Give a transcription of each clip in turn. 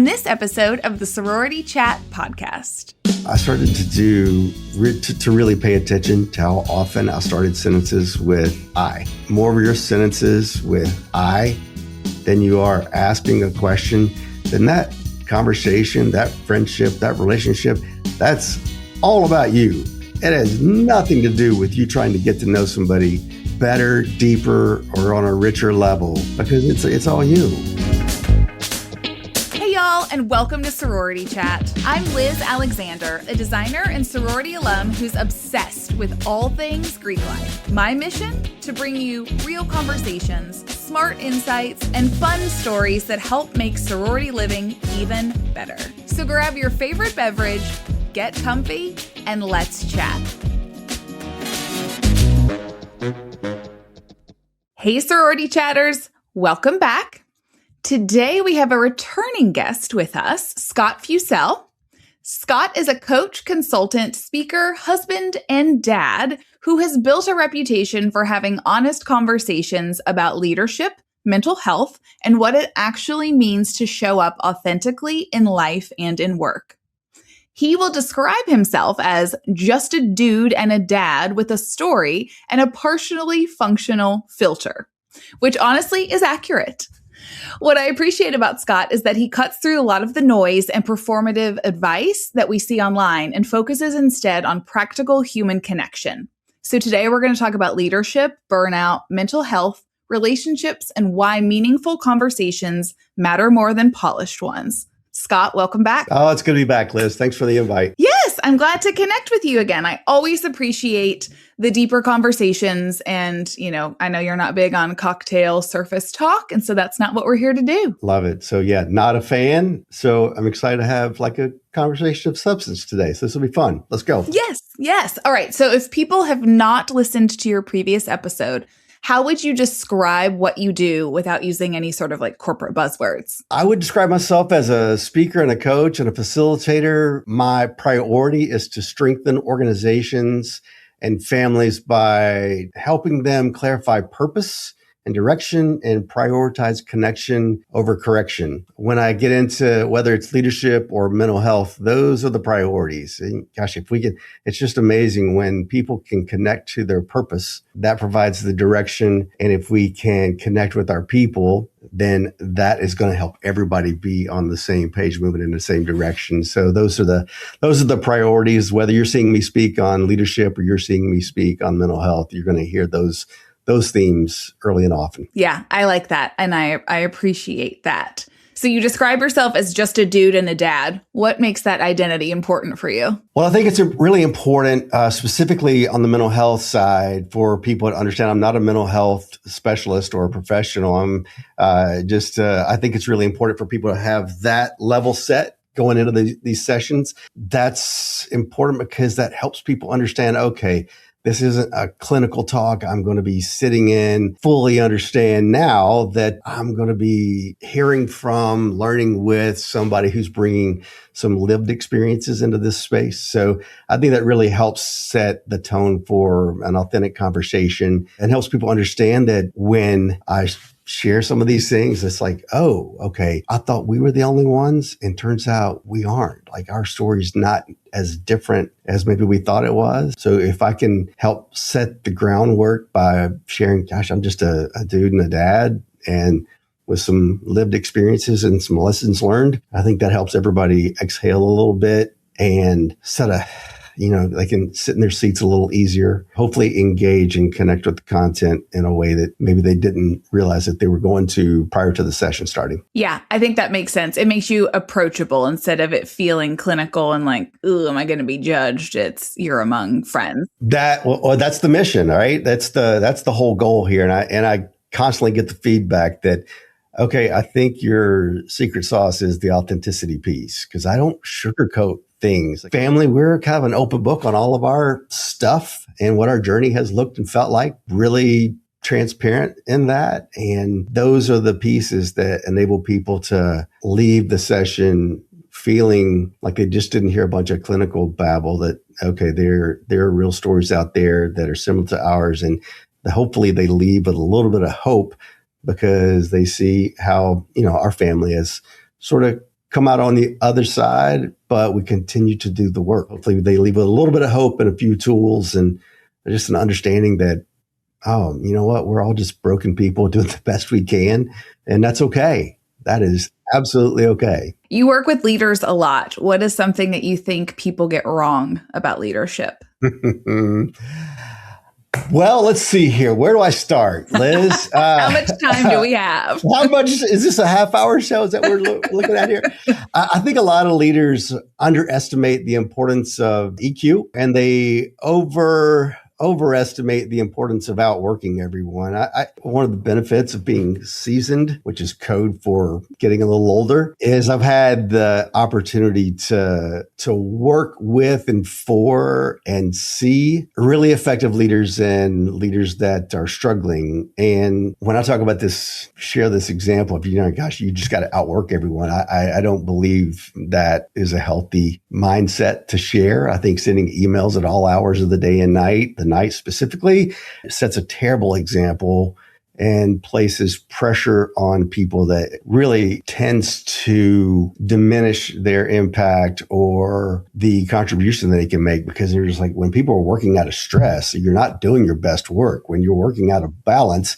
on this episode of the Sorority Chat podcast. I started to really pay attention to how often I started sentences with I. More of your sentences with I than you are asking a question, then that conversation, that friendship, that relationship, that's all about you. It has nothing to do with you trying to get to know somebody better, deeper, or on a richer level, because it's all you. Hey y'all, and welcome to Sorority Chat. I'm Liz Alexander, a designer and sorority alum who's obsessed with all things Greek life. My mission? To bring you real conversations, smart insights, and fun stories that help make sorority living even better. So grab your favorite beverage, get comfy, and let's chat. Hey sorority chatters, welcome back. Today we have a returning guest with us, Scott Fussell. Scott is a coach, consultant, speaker, husband, and dad who has built a reputation for having honest conversations about leadership, mental health, and what it actually means to show up authentically in life and in work. He will describe himself as just a dude and a dad with a story and a partially functional filter, which honestly is accurate. What I appreciate about Scott is that he cuts through a lot of the noise and performative advice that we see online and focuses instead on practical human connection. So today we're going to talk about leadership, burnout, mental health, relationships, and why meaningful conversations matter more than polished ones. Scott, welcome back. Oh, it's good to be back, Liz. Thanks for the invite. Yes, I'm glad to connect with you again. I always appreciate the deeper conversations. And, I know you're not big on cocktail surface talk. And so that's not what we're here to do. Love it. So yeah, not a fan. So I'm excited to have like a conversation of substance today. So this will be fun. Let's go. Yes. All right. So if people have not listened to your previous episode, how would you describe what you do without using any sort of like corporate buzzwords? I would describe myself as a speaker and a coach and a facilitator. My priority is to strengthen organizations and families by helping them clarify purpose and direction and prioritize connection over correction. When I get into whether it's leadership or mental health, those are the priorities. And gosh, it's just amazing when people can connect to their purpose. That provides the direction. And if we can connect with our people, then that is going to help everybody be on the same page, moving in the same direction. So those are the priorities. Whether you're seeing me speak on leadership or you're seeing me speak on mental health, you're going to hear those themes early and often. Yeah, I like that. And I appreciate that. So you describe yourself as just a dude and a dad. What makes that identity important for you? Well, I think it's really important, specifically on the mental health side, for people to understand I'm not a mental health specialist or a professional. I think it's really important for people to have that level set going into these sessions. That's important because that helps people understand, okay, this isn't a clinical talk I'm going to be sitting in, fully understand now that I'm going to be hearing from, learning with somebody who's bringing some lived experiences into this space. So I think that really helps set the tone for an authentic conversation and helps people understand that when I share some of these things, it's like, oh, okay, I thought we were the only ones. And turns out we aren't. Like our story's not as different as maybe we thought it was. So if I can help set the groundwork by sharing, gosh, I'm just a dude and a dad, and with some lived experiences and some lessons learned, I think that helps everybody exhale a little bit and they can sit in their seats a little easier, hopefully engage and connect with the content in a way that maybe they didn't realize that they were going to prior to the session starting. Yeah, I think that makes sense. It makes you approachable instead of it feeling clinical and like, ooh, am I going to be judged? It's you're among friends. That's the mission, right? That's the whole goal here. And I constantly get the feedback that, okay, I think your secret sauce is the authenticity piece, because I don't sugarcoat things. Family, we're kind of an open book on all of our stuff and what our journey has looked and felt like, really transparent in that. And those are the pieces that enable people to leave the session feeling like they just didn't hear a bunch of clinical babble, that, okay, there are real stories out there that are similar to ours. And hopefully they leave with a little bit of hope because they see how, our family has sort of come out on the other side, but we continue to do the work. Hopefully they leave with a little bit of hope and a few tools and just an understanding that, oh, you know what? We're all just broken people doing the best we can. And that's okay. That is absolutely okay. You work with leaders a lot. What is something that you think people get wrong about leadership? Well, let's see here. Where do I start, Liz? How much time do we have? How much is this, a half-hour show? Is that what we're looking at here? I think a lot of leaders underestimate the importance of EQ, and they overestimate the importance of outworking everyone. One of the benefits of being seasoned, which is code for getting a little older, is I've had the opportunity to work with and for and see really effective leaders and leaders that are struggling. And when I talk about this, share this example of, gosh, you just got to outwork everyone. I don't believe that is a healthy mindset to share. I think sending emails at all hours of the day and night, the night specifically, sets a terrible example and places pressure on people that really tends to diminish their impact or the contribution that they can make, because they're just like, when people are working out of stress, you're not doing your best work. When you're working out of balance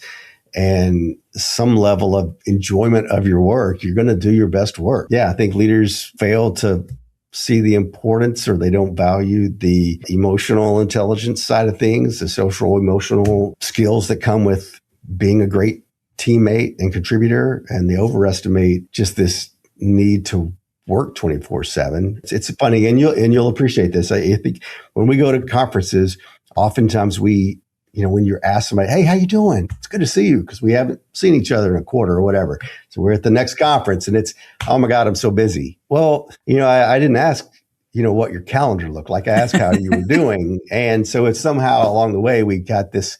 and some level of enjoyment of your work, you're going to do your best work. Yeah, I think leaders fail to see the importance, or they don't value the emotional intelligence side of things, the social emotional skills that come with being a great teammate and contributor, and they overestimate just this need to work 24/7. It's funny, and you'll appreciate this. I think when we go to conferences, oftentimes we, when you're asked somebody, hey, how you doing? It's good to see you, because we haven't seen each other in a quarter or whatever. So we're at the next conference and it's, oh my God, I'm so busy. Well, I didn't ask, what your calendar looked like. I asked how you were doing. And so it's somehow along the way, we got this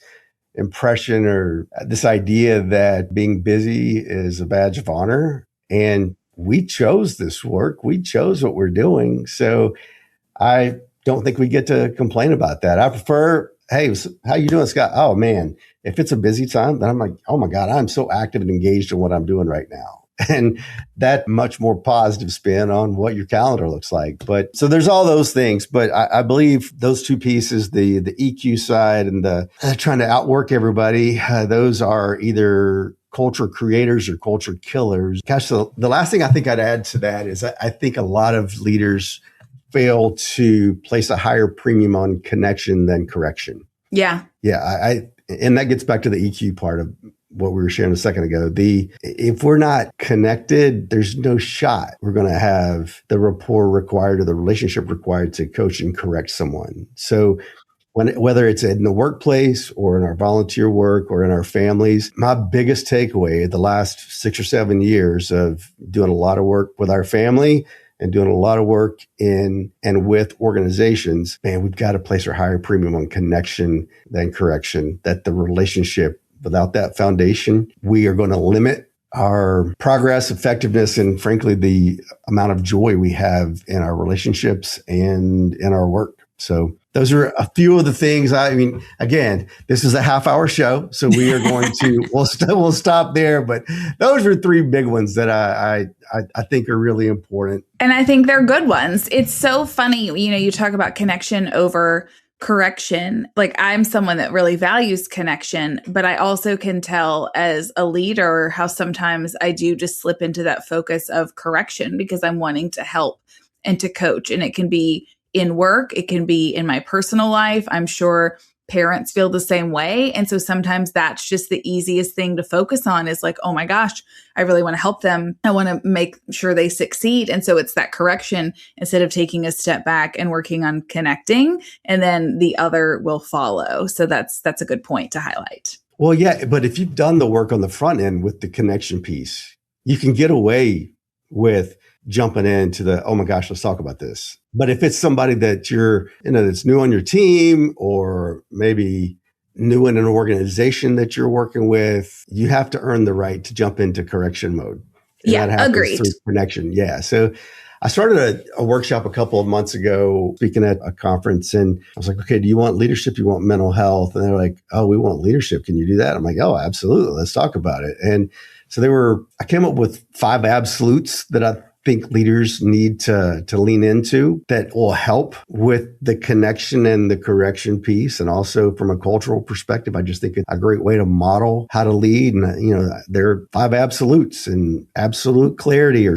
impression or this idea that being busy is a badge of honor. And we chose this work. We chose what we're doing. So I don't think we get to complain about that. I prefer, hey, how you doing, Scott? Oh man, if it's a busy time, then I'm like, oh my God, I'm so active and engaged in what I'm doing right now. And that much more positive spin on what your calendar looks like. But so there's all those things, but I believe those two pieces, the EQ side and the trying to outwork everybody, those are either culture creators or culture killers. Gosh, so the last thing I think I'd add to that is I think a lot of leaders fail to place a higher premium on connection than correction. Yeah. Yeah. And that gets back to the EQ part of what we were sharing a second ago. If we're not connected, there's no shot we're going to have the rapport required or the relationship required to coach and correct someone. So whether it's in the workplace or in our volunteer work or in our families, my biggest takeaway the last 6 or 7 years of doing a lot of work with our family and doing a lot of work in and with organizations, man, we've got to place our higher premium on connection than correction. That the relationship, without that foundation, we are going to limit our progress, effectiveness, and frankly, the amount of joy we have in our relationships and in our work. So those are a few of the things. I mean, again, this is a half-hour show, so we are going to we'll stop there. But those are 3 big ones that I think are really important, and I think they're good ones. It's so funny, you talk about connection over correction. Like, I'm someone that really values connection, but I also can tell as a leader how sometimes I do just slip into that focus of correction because I'm wanting to help and to coach, and it can be in work. It can be in my personal life. I'm sure parents feel the same way. And so sometimes that's just the easiest thing to focus on is like, oh my gosh, I really want to help them. I want to make sure they succeed. And so it's that correction instead of taking a step back and working on connecting, and then the other will follow. So that's a good point to highlight. Well, yeah, but if you've done the work on the front end with the connection piece, you can get away with jumping into the, oh my gosh, let's talk about this. But if it's somebody that you're, that's new on your team or maybe new in an organization that you're working with, you have to earn the right to jump into correction mode. And yeah, that happens agreed. Through connection. Yeah. So I started a workshop a couple of months ago, speaking at a conference, and I was like, okay, do you want leadership? Do you want mental health? And they're like, oh, we want leadership. Can you do that? I'm like, oh, absolutely. Let's talk about it. And so I came up with 5 absolutes that I think leaders need to lean into that will help with the connection and the correction piece. And also from a cultural perspective, I just think it's a great way to model how to lead. And, there are 5 absolutes, and absolute clarity,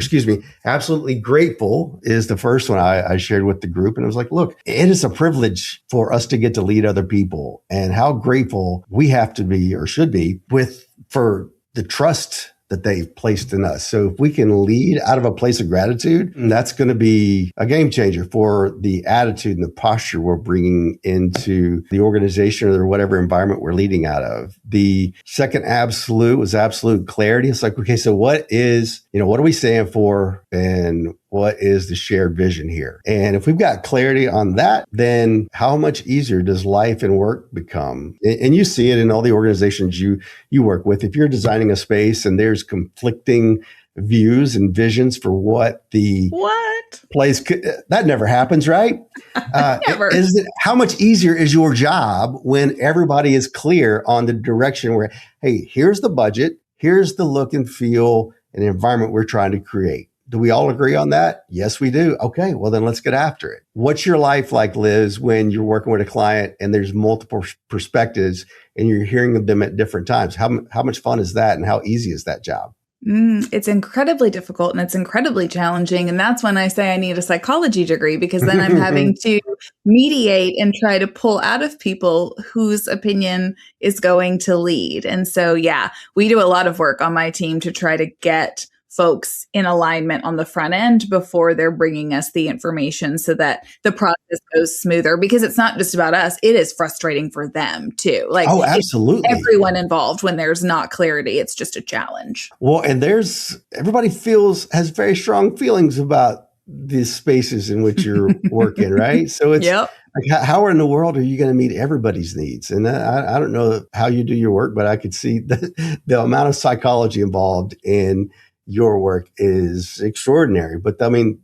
absolutely grateful is the first one I shared with the group. And I was like, look, it is a privilege for us to get to lead other people, and how grateful we have to be or should be for the trust that they've placed in us. So if we can lead out of a place of gratitude, that's going to be a game changer for the attitude and the posture we're bringing into the organization or whatever environment we're leading out of. The second absolute was absolute clarity. It's like, okay, so what are we saying for, and what is the shared vision here? And if we've got clarity on that, then how much easier does life and work become? And you see it in all the organizations you work with. If you're designing a space and there's conflicting views and visions for what the place could, that never happens, right? Never. How much easier is your job when everybody is clear on the direction where, hey, here's the budget, here's the look and feel and environment we're trying to create. Do we all agree on that? Yes, we do. Okay, well then let's get after it. What's your life like, Liz, when you're working with a client and there's multiple perspectives and you're hearing them at different times? How much fun is that, and how easy is that job? It's incredibly difficult and it's incredibly challenging. And that's when I say I need a psychology degree, because then I'm having to mediate and try to pull out of people whose opinion is going to lead. And so, yeah, we do a lot of work on my team to try to get folks in alignment on the front end before they're bringing us the information so that the process goes smoother, because it's not just about us. It is frustrating for them too. Like, oh, absolutely. Everyone involved, when there's not clarity, it's just a challenge. Well, and everybody has very strong feelings about the spaces in which you're working, right? So it's like, how in the world are you going to meet everybody's needs? And I don't know how you do your work, but I could see the amount of psychology involved in your work is extraordinary. But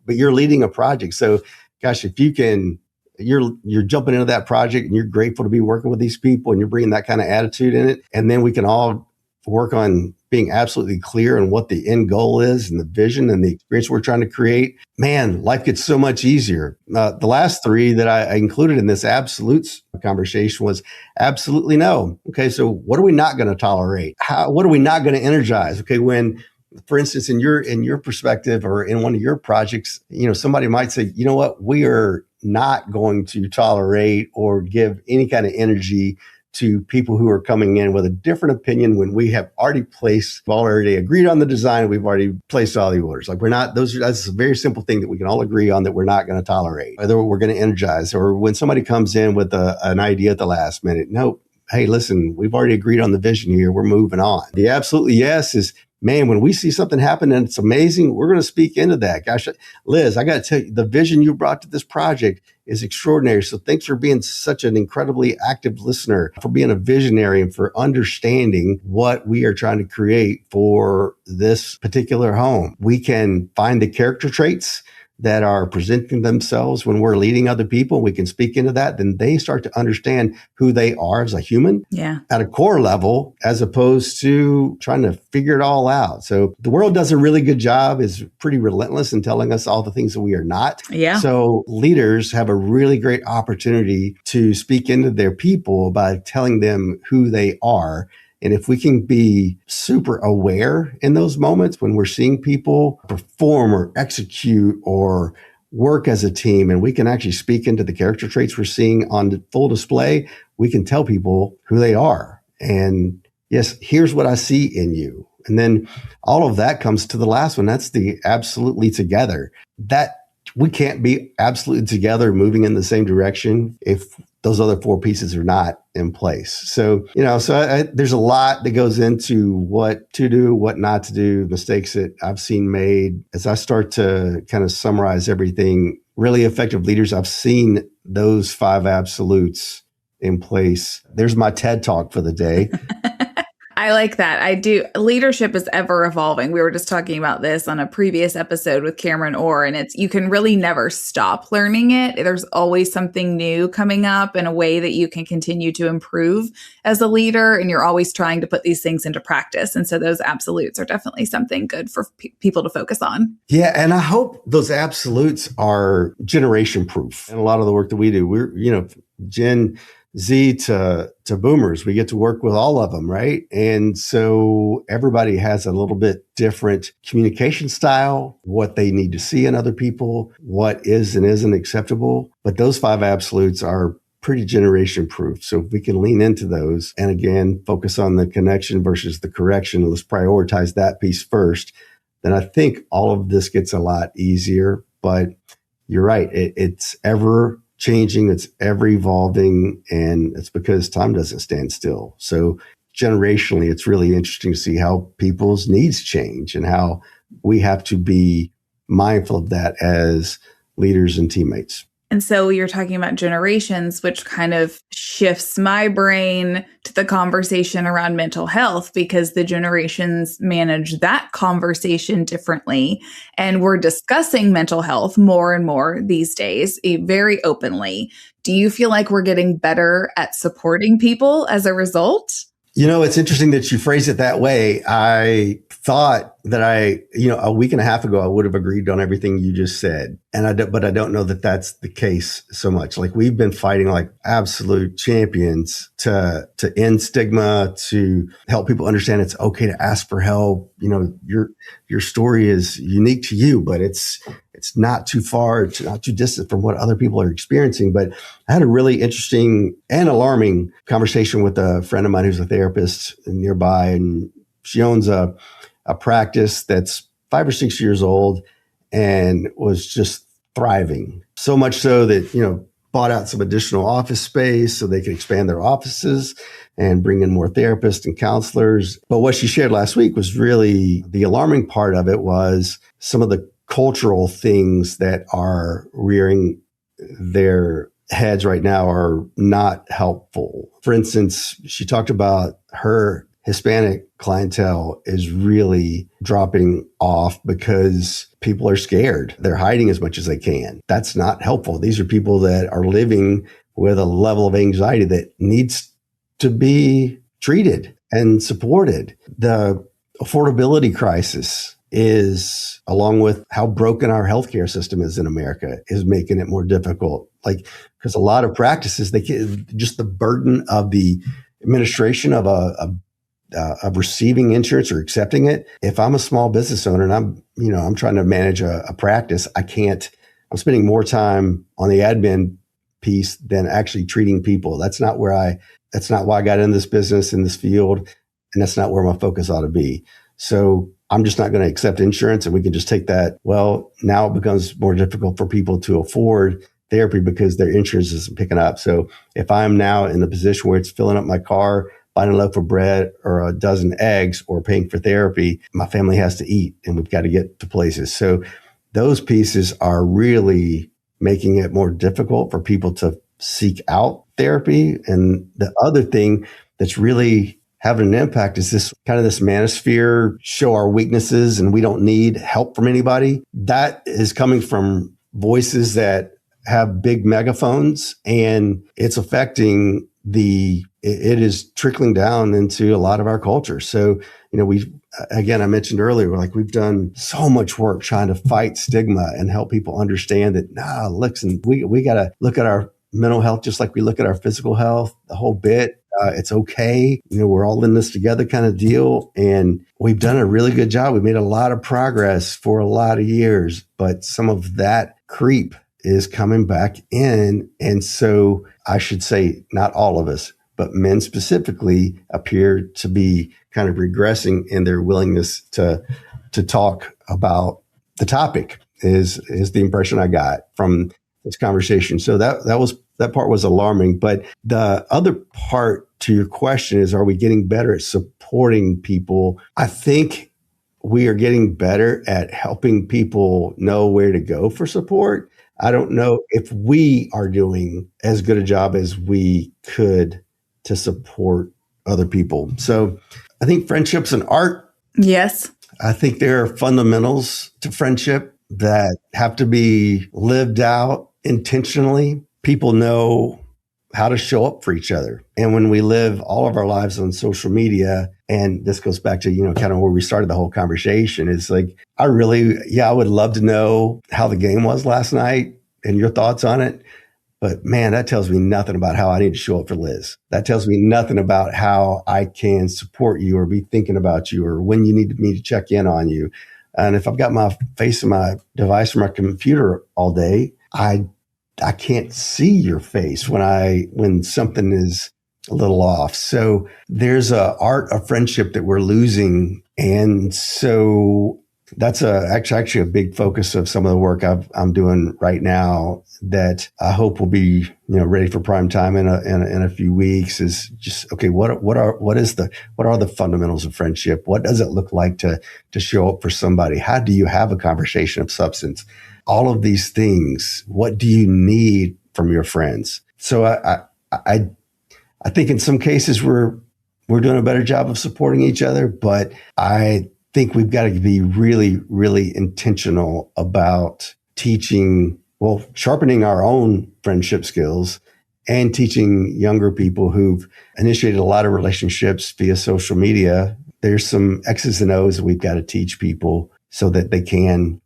you're leading a project. So gosh, if you can, you're jumping into that project and you're grateful to be working with these people and you're bringing that kind of attitude in it. And then we can all work on being absolutely clear on what the end goal is and the vision and the experience we're trying to create. Man, life gets so much easier. The last 3 that I included in this absolutes conversation was absolutely no. Okay. So what are we not going to tolerate? What are we not going to energize? Okay. When, for instance, in your perspective or in one of your projects, somebody might say, you know what, we are not going to tolerate or give any kind of energy to people who are coming in with a different opinion when we have already agreed on the design. We've already placed all the orders. Like that's a very simple thing that we can all agree on that we're not going to tolerate, whether we're going to energize, or when somebody comes in with an idea at the last minute. No, hey, listen, we've already agreed on the vision here. We're moving on. The absolutely yes is, man, when we see something happen and it's amazing, we're going to speak into that. Gosh, Liz, I got to tell you, the vision you brought to this project is extraordinary. So thanks for being such an incredibly active listener, for being a visionary, and for understanding what we are trying to create for this particular home. We can find the character traits that are presenting themselves when we're leading other people. We can speak into that. Then they start to understand who they are as a human at a core level, as opposed to trying to figure it all out. So the world does a really good job, is pretty relentless in telling us all the things that we are not. Yeah. So leaders have a really great opportunity to speak into their people by telling them who they are. And if we can be super aware in those moments when we're seeing people perform or execute or work as a team, and we can actually speak into the character traits we're seeing on the full display, we can tell people who they are. And yes, here's what I see in you. And then all of that comes to the last one. That's the absolutely together. That we can't be absolutely together moving in the same direction if those other 4 pieces are not in place. So, there's a lot that goes into what to do, what not to do, mistakes that I've seen made. As I start to kind of summarize everything, really effective leaders, I've seen those 5 absolutes in place. There's my TED talk for the day. I like that. I do. Leadership is ever evolving. We were just talking about this on a previous episode with Cameron Orr, and you can really never stop learning it. There's always something new coming up and a way that you can continue to improve as a leader. And you're always trying to put these things into practice. And so those absolutes are definitely something good for people to focus on. Yeah. And I hope those absolutes are generation proof. And a lot of the work that we do, we're, Gen Z to boomers, we get to work with all of them, right? And so everybody has a little bit different communication style, what they need to see in other people, what is and isn't acceptable. But those 5 absolutes are pretty generation proof. So if we can lean into those and again, focus on the connection versus the correction, let's prioritize that piece first, then I think all of this gets a lot easier. But you're right. It's ever changing, it's ever evolving, and it's because time doesn't stand still. So generationally, it's really interesting to see how people's needs change and how we have to be mindful of that as leaders and teammates. And so you're talking about generations, which kind of shifts my brain to the conversation around mental health, because the generations manage that conversation differently. And we're discussing mental health more and more these days, very openly. Do you feel like we're getting better at supporting people as a result? It's interesting that you phrase it that way. I thought that a week and a half ago, I would have agreed on everything you just said. But I don't know that that's the case so much. Like we've been fighting like absolute champions to end stigma, to help people understand it's okay to ask for help. Your story is unique to you, but it's not too far, it's not too distant from what other people are experiencing. But I had a really interesting and alarming conversation with a friend of mine who's a therapist nearby, and she owns a practice that's 5 or 6 years old and was just thriving. So much so that, bought out some additional office space so they could expand their offices and bring in more therapists and counselors. But what she shared last week was really the alarming part of it was some of the cultural things that are rearing their heads right now are not helpful. For instance, she talked about her Hispanic clientele is really dropping off because people are scared. They're hiding as much as they can. That's not helpful. These are people that are living with a level of anxiety that needs to be treated and supported. The affordability crisis is, along with how broken our healthcare system is in America, is making it more difficult. Because a lot of practices, just the burden of the administration of of receiving insurance or accepting it. If I'm a small business owner and I'm trying to manage a practice, I'm spending more time on the admin piece than actually treating people. That's not why I got in this business, in this field, and that's not where my focus ought to be. So I'm just not going to accept insurance, and we can just take that. Well, now it becomes more difficult for people to afford therapy because their insurance isn't picking up. So if I'm now in the position where it's filling up my car, buying a loaf of bread or a dozen eggs or paying for therapy, my family has to eat and we've got to get to places. So those pieces are really making it more difficult for people to seek out therapy. And the other thing that's really having an impact is this manosphere, show our weaknesses and we don't need help from anybody. That is coming from voices that have big megaphones, and it's affecting it is trickling down into a lot of our culture. So, I mentioned earlier, we've done so much work trying to fight stigma and help people understand that, listen, we got to look at our mental health just like we look at our physical health, the whole bit. It's okay. We're all in this together kind of deal. And we've done a really good job. We've made a lot of progress for a lot of years, but some of that creep is coming back in. And so I should say not all of us, but men specifically appear to be kind of regressing in their willingness to talk about the topic is the impression I got from this conversation. So that part was alarming. But the other part to your question is, are we getting better at supporting people? I think we are getting better at helping people know where to go for support. I don't know if we are doing as good a job as we could to support other people. So I think friendship's an art. Yes. I think there are fundamentals to friendship that have to be lived out intentionally. People know how to show up for each other. And when we live all of our lives on social media, and this goes back to, kind of where we started the whole conversation, is like, I would love to know how the game was last night and your thoughts on it. But man, that tells me nothing about how I need to show up for Liz. That tells me nothing about how I can support you or be thinking about you or when you need me to check in on you. And if I've got my face in my device or my computer all day, I can't see your face when something is a little off. So there's a art of friendship that we're losing. And so that's actually a big focus of some of the work I'm doing right now that I hope will be, ready for prime time in a few weeks. Is just, okay, what are the fundamentals of friendship? What does it look like to show up for somebody? How do you have a conversation of substance? All of these things. What do you need from your friends? So I think in some cases we're doing a better job of supporting each other, but I think we've got to be really, really intentional about sharpening our own friendship skills and teaching younger people who've initiated a lot of relationships via social media. There's some X's and O's that we've got to teach people so that they can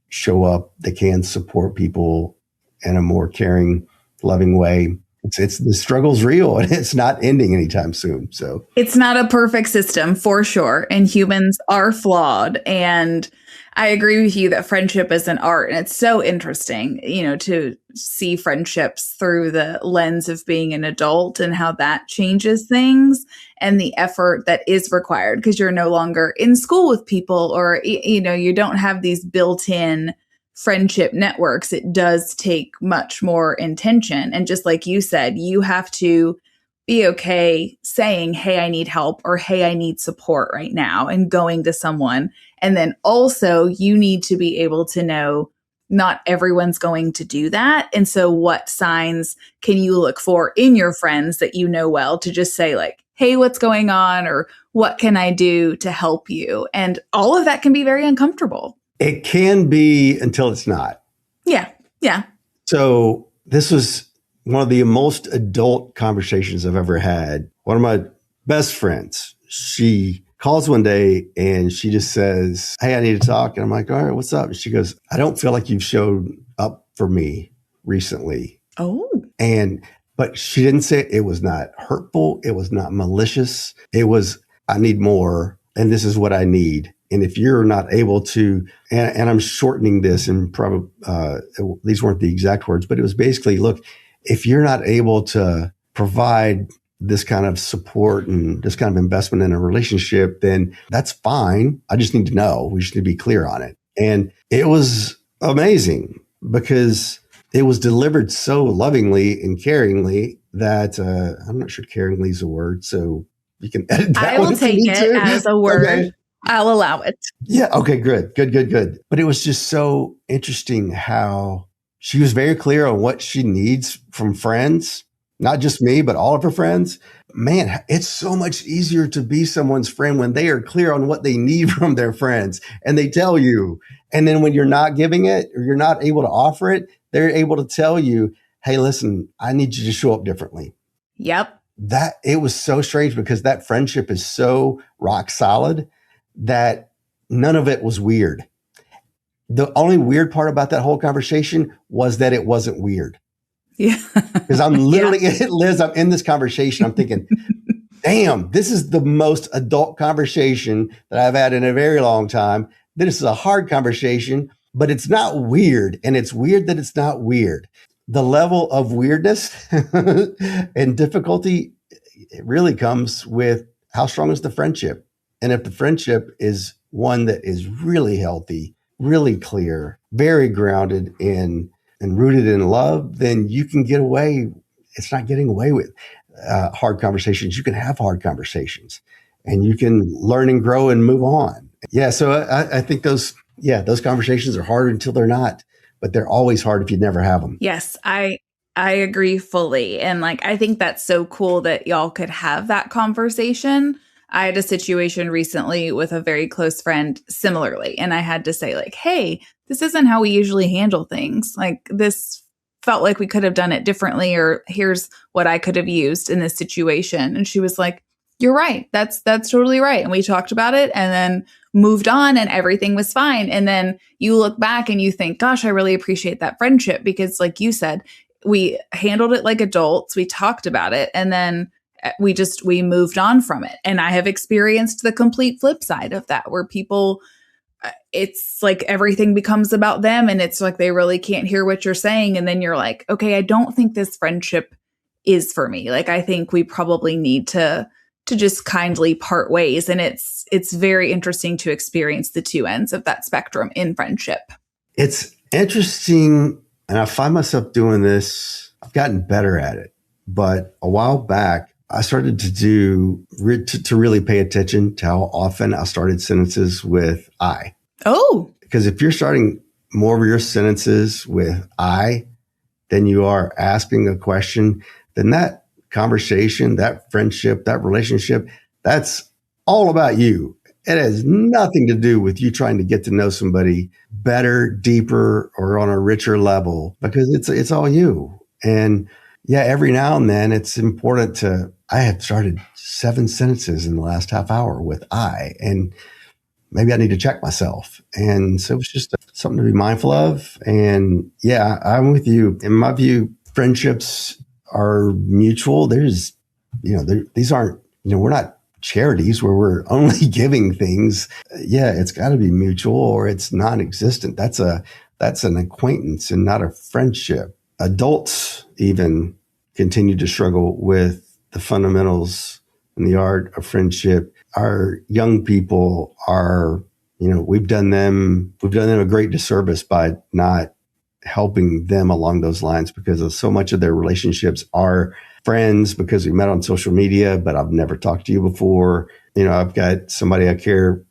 show up, they can support people in a more caring, loving way. It's the struggle's real and it's not ending anytime soon. So it's not a perfect system for sure. And humans are flawed. And I agree with you that friendship is an art. And it's so interesting, to see friendships through the lens of being an adult and how that changes things and the effort that is required because you're no longer in school with people or, you don't have these built-in friendship networks. It does take much more intention. And just like you said, you have to be okay saying, hey, I need help or hey, I need support right now and going to someone. And then also you need to be able to know not everyone's going to do that. And so what signs can you look for in your friends that you know well to just say like, hey, what's going on? Or what can I do to help you? And all of that can be very uncomfortable. It can be until it's not. Yeah. Yeah. So this was one of the most adult conversations I've ever had. One of my best friends, she calls one day and she just says, hey, I need to talk. And I'm like, all right, what's up? And she goes, I don't feel like you've showed up for me recently. Oh. But she didn't say it was not hurtful. It was not malicious. It was, I need more. And this is what I need. And if you're not able to, and I'm shortening this and probably, these weren't the exact words, but it was basically, look, if you're not able to provide this kind of support and this kind of investment in a relationship, then that's fine. I just need to know. We just need to be clear on it. And it was amazing because it was delivered so lovingly and caringly that I'm not sure caringly is a word. So you can edit that. I will take it as a word. Okay. I'll allow it. Yeah. Okay, good. But it was just so interesting how she was very clear on what she needs from friends, not just me, but all of her friends. Man, it's so much easier to be someone's friend when they are clear on what they need from their friends and they tell you. And then when you're not giving it or you're not able to offer it, they're able to tell you, hey, listen, I need you to show up differently. Yep. That it was so strange because that friendship is so rock solid that none of it was weird. The only weird part about that whole conversation was that it wasn't weird. Yeah. Because I'm literally, Liz, I'm in this conversation. I'm thinking, damn, this is the most adult conversation that I've had in a very long time. This is a hard conversation, but it's not weird. And it's weird that it's not weird. The level of weirdness and difficulty, it really comes with how strong is the friendship. And if the friendship is one that is really healthy, really clear, very grounded in and rooted in love, then you can get away. It's not getting away with hard conversations. You can have hard conversations and you can learn and grow and move on. Yeah. So I think those conversations are hard until they're not, but they're always hard if you never have them. Yes. I agree fully. And I think that's so cool that y'all could have that conversation. I had a situation recently with a very close friend similarly. And I had to say, like, hey, this isn't how we usually handle things. Like, this felt like we could have done it differently, or here's what I could have used in this situation. And she was like, you're right. That's totally right. And we talked about it and then moved on and everything was fine. And then you look back and you think, gosh, I really appreciate that friendship because, like you said, we handled it like adults. We talked about it and then we moved on from it. And I have experienced the complete flip side of that, where people, it's like everything becomes about them and it's like they really can't hear what you're saying. And then you're like, okay, I don't think this friendship is for me. Like, I think we probably need to just kindly part ways. And it's very interesting to experience the two ends of that spectrum in friendship. It's interesting. And I find myself doing this. I've gotten better at it. But a while back, I started to really pay attention to how often I started sentences with I. Oh. Because if you're starting more of your sentences with I than you are asking a question, then that conversation, that friendship, that relationship, that's all about you. It has nothing to do with you trying to get to know somebody better, deeper, or on a richer level, because it's all you. And yeah, every now and then it's important I have started 7 sentences in the last half hour with I, and maybe I need to check myself. And so it's just something to be mindful of. And yeah, I'm with you. In my view, friendships are mutual. These aren't, we're not charities where we're only giving things. Yeah, it's got to be mutual or it's non-existent. That's an acquaintance and not a friendship. Adults even continue to struggle with the fundamentals and the art of friendship. Our young people are, we've done them a great disservice by not helping them along those lines, because of so much of their relationships are friends because we met on social media, but I've never talked to you before. I've got somebody I care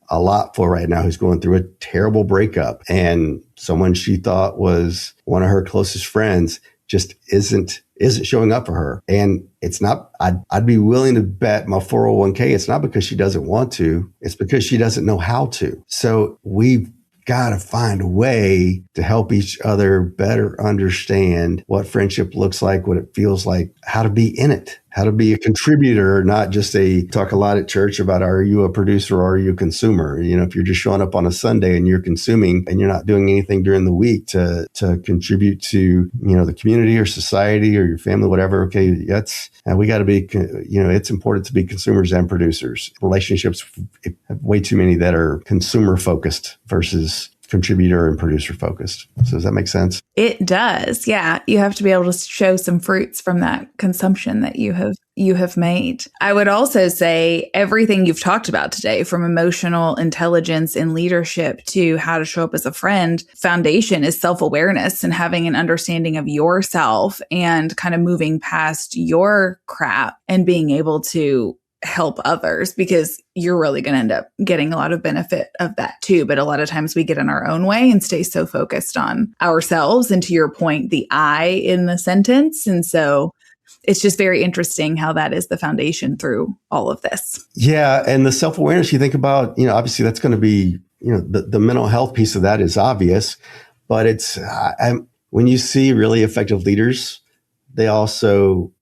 a lot for right now who's going through a terrible breakup, and someone she thought was one of her closest friends just isn't showing up for her. And it's not, I'd be willing to bet my 401k, it's not because she doesn't want to, it's because she doesn't know how to. So we've got to find a way to help each other better understand what friendship looks like, what it feels like, how to be in it, how to be a contributor, not just talk a lot at church about, are you a producer or are you a consumer? If you're just showing up on a Sunday and you're consuming and you're not doing anything during the week to contribute to, the community or society or your family, whatever. Okay. We got to be, it's important to be consumers and producers. Relationships have way too many that are consumer focused versus contributor and producer focused. So does that make sense? It does. Yeah. You have to be able to show some fruits from that consumption that you have made. I would also say everything you've talked about today, from emotional intelligence and leadership to how to show up as a friend, foundation is self-awareness and having an understanding of yourself and kind of moving past your crap and being able to help others, because you're really going to end up getting a lot of benefit of that too. But a lot of times we get in our own way and stay so focused on ourselves. And to your point, the I in the sentence. And so it's just very interesting how that is the foundation through all of this. Yeah. And the self-awareness, you think about, obviously that's going to be, the mental health piece of that is obvious, but it's, when you see really effective leaders, they also,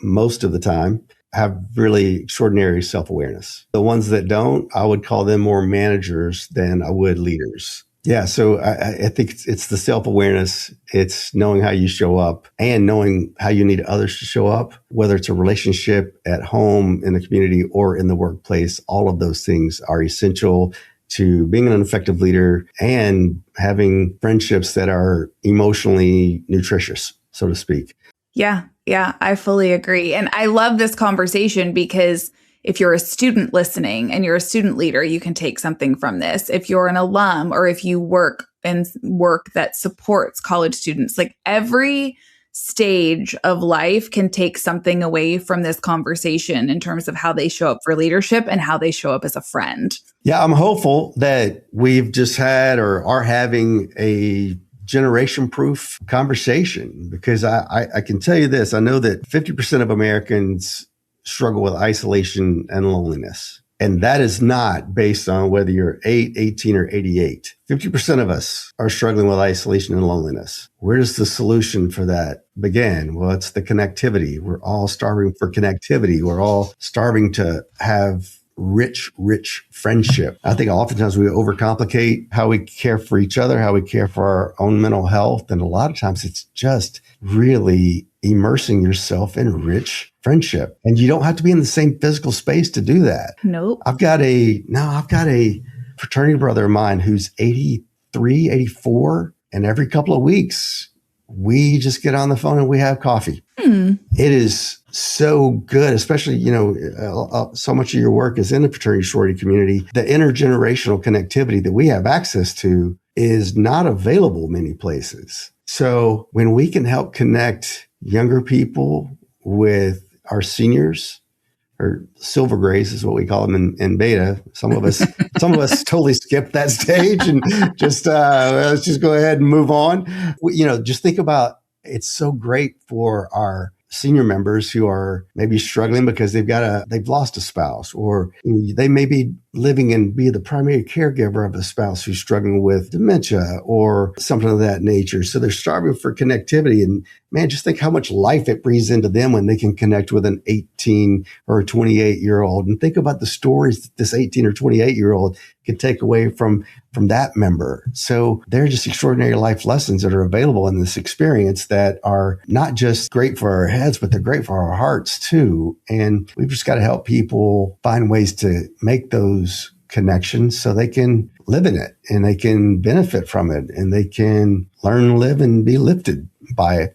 most of the time, have really extraordinary self-awareness. The ones that don't, I would call them more managers than I would leaders. Yeah, so I think it's the self-awareness. It's knowing how you show up and knowing how you need others to show up, whether it's a relationship at home, in the community, or in the workplace. All of those things are essential to being an effective leader and having friendships that are emotionally nutritious, so to speak. Yeah, I fully agree. And I love this conversation because if you're a student listening and you're a student leader, you can take something from this. If you're an alum or if you work in work that supports college students, like every stage of life can take something away from this conversation in terms of how they show up for leadership and how they show up as a friend. Yeah, I'm hopeful that we've just had or are having a generation-proof conversation, because I can tell you this. I know that 50% of Americans struggle with isolation and loneliness. And that is not based on whether you're 8, 18, or 88. 50% of us are struggling with isolation and loneliness. Where does the solution for that begin? Well, it's the connectivity. We're all starving for connectivity. We're all starving to have rich friendship. I think oftentimes we overcomplicate how we care for each other, how we care for our own mental health. And a lot of times it's just really immersing yourself in rich friendship. And you don't have to be in the same physical space to do that. Nope. I've got a fraternity brother of mine who's 83, 84. And every couple of weeks, we just get on the phone and we have coffee. It is so good, especially, so much of your work is in the fraternity sorority community. The intergenerational connectivity that we have access to is not available many places. So when we can help connect younger people with our seniors, or silver grays is what we call them in beta. Some of us totally skip that stage and just let's just go ahead and move on. Just think about, it's so great for our senior members who are maybe struggling because they've lost a spouse, or they may be living and be the primary caregiver of a spouse who's struggling with dementia or something of that nature. So they're starving for connectivity. And man, just think how much life it breathes into them when they can connect with an 18 or a 28-year-old. And think about the stories that this 18 or 28-year-old can take away from that member. So they're just extraordinary life lessons that are available in this experience that are not just great for our heads, but they're great for our hearts too. And we've just got to help people find ways to make those connections so they can live in it and they can benefit from it and they can learn, live, and be lifted by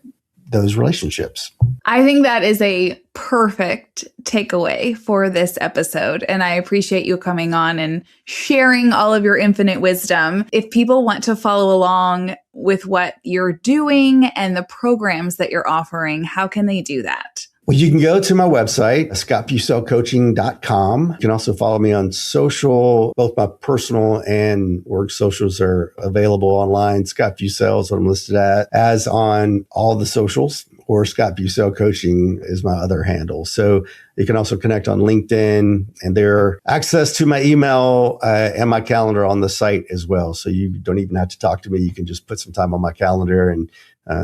those relationships. I think that is a perfect takeaway for this episode. And I appreciate you coming on and sharing all of your infinite wisdom. If people want to follow along with what you're doing and the programs that you're offering, how can they do that? Well, you can go to my website, scottfussellcoaching.com. You can also follow me on social. Both my personal and work socials are available online. Scott Fussell is what I'm listed at, as on all the socials, or Scott Fussell Coaching is my other handle. So you can also connect on LinkedIn, and there's access to my email and my calendar on the site as well. So you don't even have to talk to me. You can just put some time on my calendar and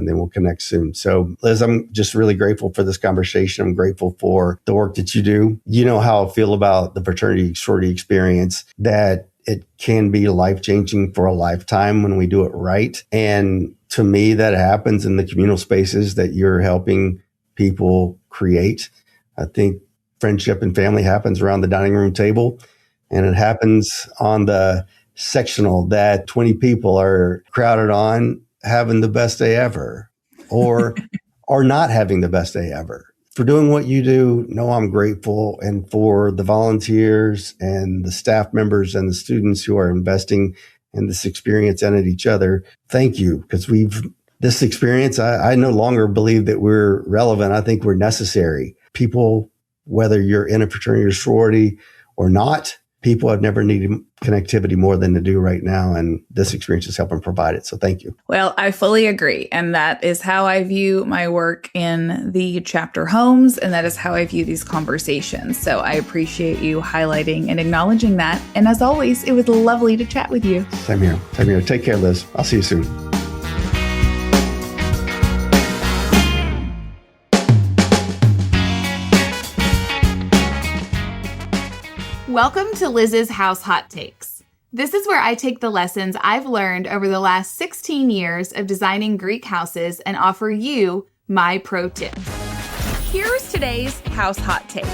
then we'll connect soon. So Liz, I'm just really grateful for this conversation. I'm grateful for the work that you do. You know how I feel about the fraternity sorority experience, that it can be life-changing for a lifetime when we do it right. And to me, that happens in the communal spaces that you're helping people create. I think friendship and family happens around the dining room table, and it happens on the sectional that 20 people are crowded on, having the best day ever, or not having the best day ever. For doing what you do, I'm grateful. And for the volunteers and the staff members and the students who are investing in this experience and at each other, thank you. Because this experience, I no longer believe that we're relevant. I think we're necessary. People, whether you're in a fraternity or sorority or not, people have never needed connectivity more than they do right now. And this experience is helping provide it. So thank you. Well, I fully agree. And that is how I view my work in the chapter homes. And that is how I view these conversations. So I appreciate you highlighting and acknowledging that. And as always, it was lovely to chat with you. Same here. Take care, Liz. I'll see you soon. Welcome to Liz's House Hot Takes. This is where I take the lessons I've learned over the last 16 years of designing Greek houses and offer you my pro tips. Here's today's house hot take.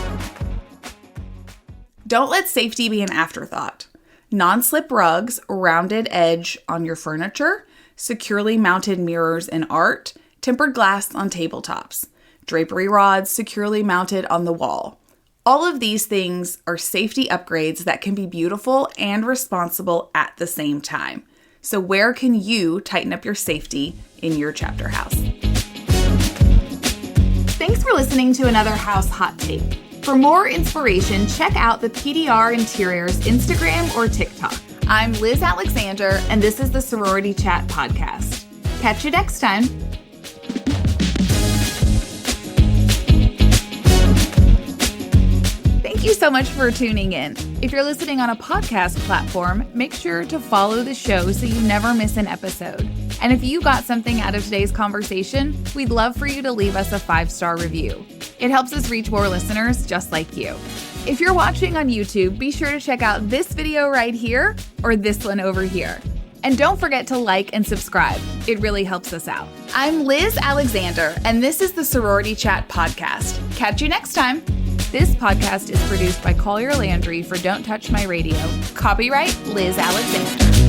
Don't let safety be an afterthought. Non-slip rugs, rounded edge on your furniture, securely mounted mirrors in art, tempered glass on tabletops, drapery rods securely mounted on the wall. All of these things are safety upgrades that can be beautiful and responsible at the same time. So where can you tighten up your safety in your chapter house? Thanks for listening to another House Hot Take. For more inspiration, check out the PDR Interiors Instagram or TikTok. I'm Liz Alexander, and this is the Sorority Chat podcast. Catch you next time. Thank you so much for tuning in. If you're listening on a podcast platform, make sure to follow the show so you never miss an episode. And if you got something out of today's conversation, we'd love for you to leave us a 5-star review. It helps us reach more listeners just like you. If you're watching on YouTube, be sure to check out this video right here or this one over here. And don't forget to like and subscribe. It really helps us out. I'm Liz Alexander, and this is the Sorority Chat podcast. Catch you next time. This podcast is produced by Collier Landry for Don't Touch My Radio. Copyright Liz Alexander.